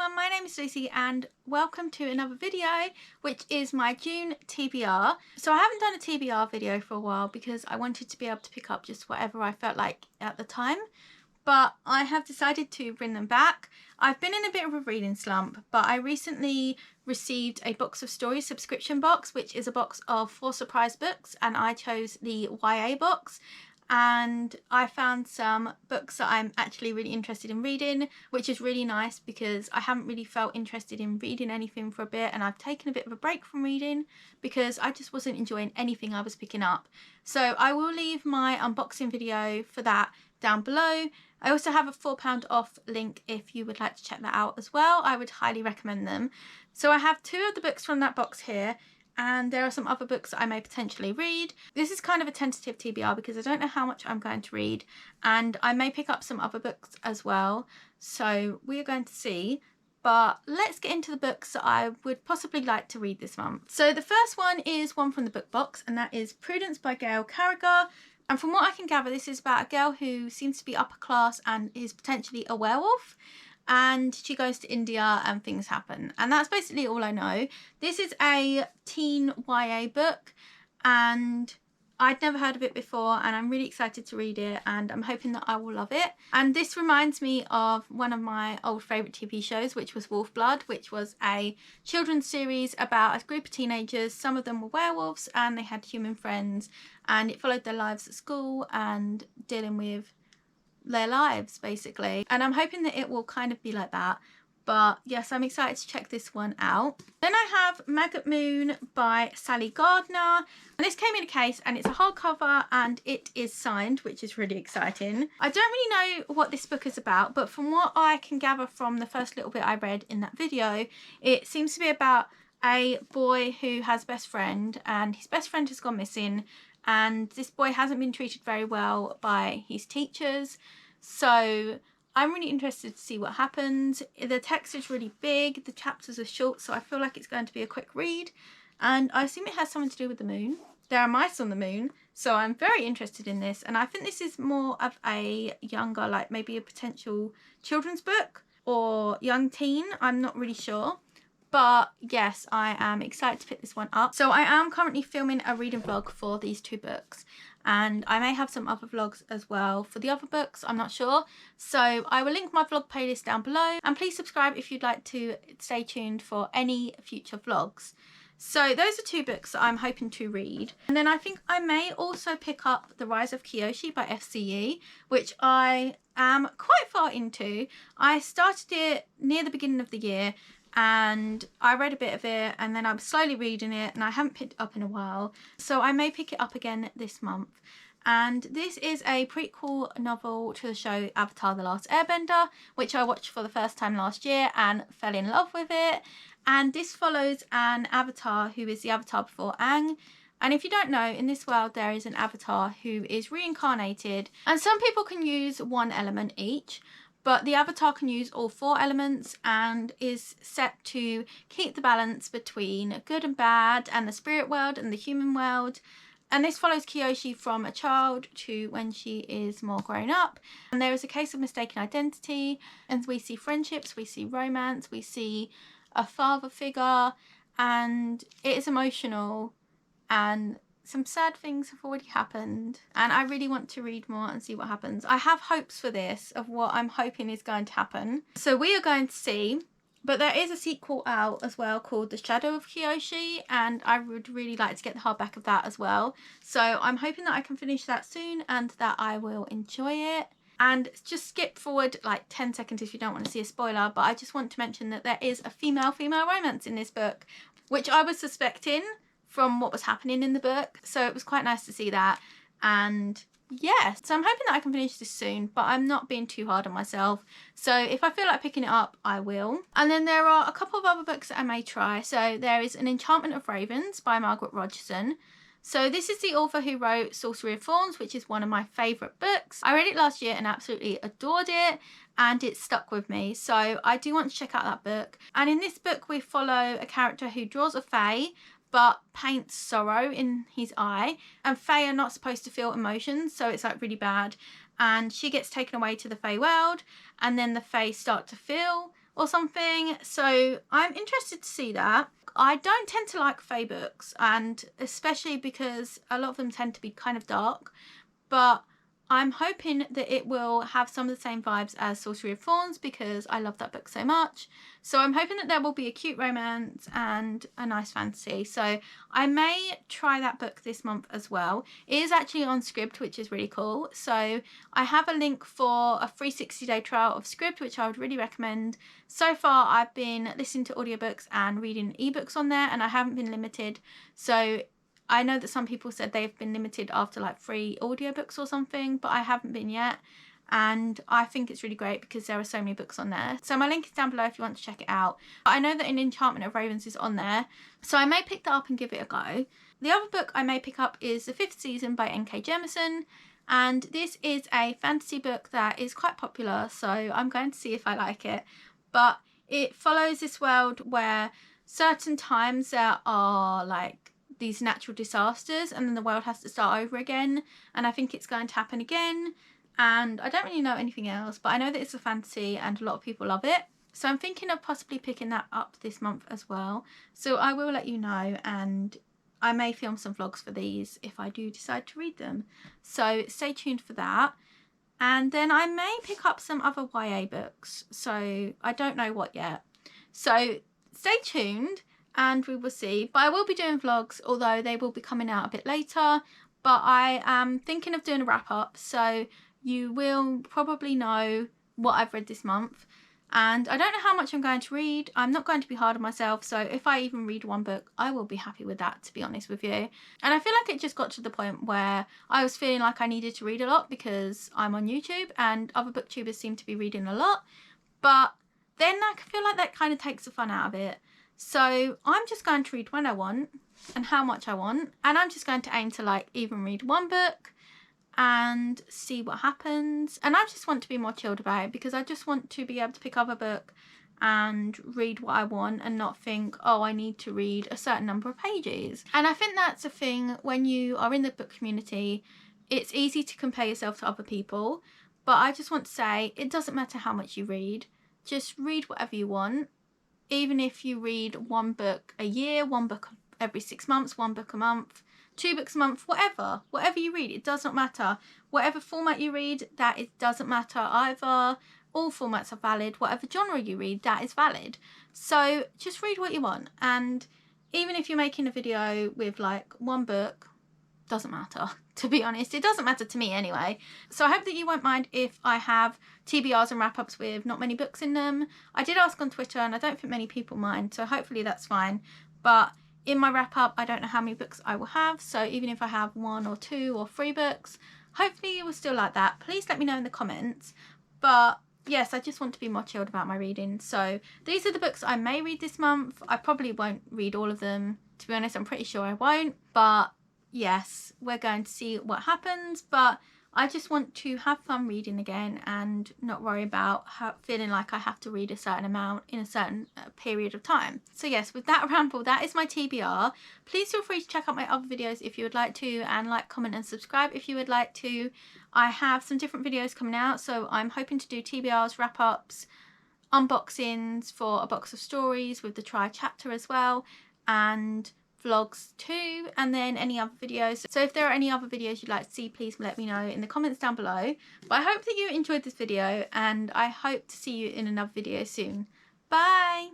everyone, my name is Lucy and welcome to another video, which is my June TBR. So I haven't done a TBR video for a while because I wanted to be able to pick up just whatever I felt like at the time, but I have decided to bring them back. I've been in a bit of a reading slump, but I recently received a Books of Stories subscription box, which is a box of 4 surprise books, and I chose the YA box. And I found some books that I'm actually really interested in reading, which is really nice because I haven't really felt interested in reading anything for a bit, and I've taken a bit of a break from reading because I just wasn't enjoying anything I was picking up. So I will leave my unboxing video for that down below. I also have a £4 off link if you would like to check that out as well. I would highly recommend them. So I have 2 of the books from that box here, and there are some other books that I may potentially read. This is kind of a tentative TBR because I don't know how much I'm going to read, and I may pick up some other books as well, so we are going to see. But let's get into the books that I would possibly like to read this month. So the first one is one from the book box, and that is Prudence by Gail Carriger. And from what I can gather, this is about a girl who seems to be upper class and is potentially a werewolf. And she goes to India and things happen. And that's basically all I know. This is a teen YA book and I'd never heard of it before, and I'm really excited to read it and I'm hoping that I will love it. And this reminds me of one of my old favourite TV shows, which was Wolf Blood, which was a children's series about a group of teenagers. Some of them were werewolves and they had human friends, and it followed their lives at school and dealing with their lives basically, and I'm hoping that it will kind of be like that. But yes, I'm excited to check this one out. Then I have Maggot Moon by Sally Gardner, and this came in a case and it's a hardcover and it is signed, which is really exciting. I don't really know what this book is about, but from what I can gather from the first little bit I read in that video, it seems to be about a boy who has a best friend, and his best friend has gone missing, and this boy hasn't been treated very well by his teachers. So I'm really interested to see what happens. The text is really big, the chapters are short, so I feel like it's going to be a quick read, and I assume it has something to do with the moon. There are mice on the moon, so I'm very interested in this, and I think this is more of a younger, like maybe a potential children's book or young teen, I'm not really sure. But yes, I am excited to pick this one up. So I am currently filming a reading vlog for these 2 books, and I may have some other vlogs as well for the other books, I'm not sure. So I will link my vlog playlist down below, and please subscribe if you'd like to stay tuned for any future vlogs. So those are 2 books that I'm hoping to read. And then I think I may also pick up The Rise of Kyoshi by FCE, which I am quite far into. I started it near the beginning of the year, and I read a bit of it and then I'm slowly reading it, and I haven't picked it up in a while, so I may pick it up again this month. And this is a prequel novel to the show Avatar: The Last Airbender, which I watched for the first time last year and fell in love with it. And this follows an avatar who is the avatar before Aang. And if you don't know, in this world there is an avatar who is reincarnated, and some people can use one element each, but the avatar can use all 4 elements and is set to keep the balance between good and bad, and the spirit world and the human world. And this follows Kyoshi from a child to when she is more grown up. And there is a case of mistaken identity, and we see friendships, we see romance, we see a father figure, and it is emotional, and some sad things have already happened, and I really want to read more and see what happens. I have hopes for this of what I'm hoping is going to happen, so we are going to see. But there is a sequel out as well called The Shadow of Kyoshi, and I would really like to get the hardback of that as well. So I'm hoping that I can finish that soon and that I will enjoy it. And just skip forward like 10 seconds if you don't want to see a spoiler, but I just want to mention that there is a female-female romance in this book, which I was suspecting from what was happening in the book, so it was quite nice to see that. And yeah, so I'm hoping that I can finish this soon, but I'm not being too hard on myself, so if I feel like picking it up I will. And then there are a couple of other books that I may try. So there is an Enchantment of Ravens by Margaret Rogerson. So this is the author who wrote Sorcery of Thorns, which is one of my favourite books. I read it last year and absolutely adored it, and it stuck with me, so I do want to check out that book. And in this book we follow a character who draws a fae but paints sorrow in his eye, and fae are not supposed to feel emotions, so it's like really bad, and she gets taken away to the fae world, and then the fae start to feel or something. So I'm interested to see that. I don't tend to like fae books, and especially because a lot of them tend to be kind of dark, but I'm hoping that it will have some of the same vibes as Sorcery of Thorns because I love that book so much. So I'm hoping that there will be a cute romance and a nice fantasy. So I may try that book this month as well. It is actually on Scribd, which is really cool. So I have a link for a free 60-day trial of Scribd, which I would really recommend. So far I've been listening to audiobooks and reading ebooks on there, and I haven't been limited. So I know that some people said they've been limited after like 3 audiobooks or something, but I haven't been yet. And I think it's really great because there are so many books on there. So my link is down below if you want to check it out. But I know that an Enchantment of Ravens is on there, so I may pick that up and give it a go. The other book I may pick up is The 5th Season by N.K. Jemisin. And this is a fantasy book that is quite popular, so I'm going to see if I like it. But it follows this world where certain times there are like these natural disasters and then the world has to start over again, and I think it's going to happen again, and I don't really know anything else, but I know that it's a fantasy and a lot of people love it, so I'm thinking of possibly picking that up this month as well. So I will let you know, and I may film some vlogs for these if I do decide to read them, so stay tuned for that. And then I may pick up some other YA books, so I don't know what yet, so stay tuned and we will see. But I will be doing vlogs, although they will be coming out a bit later. But I am thinking of doing a wrap up, so you will probably know what I've read this month. And I don't know how much I'm going to read. I'm not going to be hard on myself, so if I even read one book, I will be happy with that, to be honest with you. And I feel like it just got to the point where I was feeling like I needed to read a lot because I'm on YouTube and other booktubers seem to be reading a lot. But then I feel like that kind of takes the fun out of it. So I'm just going to read when I want and how much I want, and I'm just going to aim to like even read one book and see what happens. And I just want to be more chilled about it because I just want to be able to pick up a book and read what I want and not think, oh, I need to read a certain number of pages. And I think that's a thing when you are in the book community. It's easy to compare yourself to other people, but I just want to say it doesn't matter how much you read, just read whatever you want. Even if you read one book a year, one book every 6 months, one book a month, 2 books a month, whatever you read, it does not matter. Whatever format you read, that it doesn't matter either. All formats are valid. Whatever genre you read, that is valid. So just read what you want. And even if you're making a video with like one book, doesn't matter, to be honest. It doesn't matter to me anyway. So I hope that you won't mind if I have TBRs and wrap-ups with not many books in them. I did ask on Twitter and I don't think many people mind, so hopefully that's fine. But in my wrap-up, I don't know how many books I will have, so even if I have 1 or 2 or 3 books, hopefully you will still like that. Please let me know in the comments. But yes, I just want to be more chilled about my reading. So these are the books I may read this month. I probably won't read all of them, to be honest. I'm pretty sure I won't, but yes, we're going to see what happens. But I just want to have fun reading again and not worry about feeling like I have to read a certain amount in a certain period of time. So yes, with that ramble, that is my TBR. Please feel free to check out my other videos if you would like to, and like, comment and subscribe if you would like to. I have some different videos coming out, so I'm hoping to do TBRs, wrap-ups, unboxings for a box of stories with the try chapter as well, and vlogs too, and then any other videos. So if there are any other videos you'd like to see, please let me know in the comments down below. But I hope that you enjoyed this video, and I hope to see you in another video soon. Bye!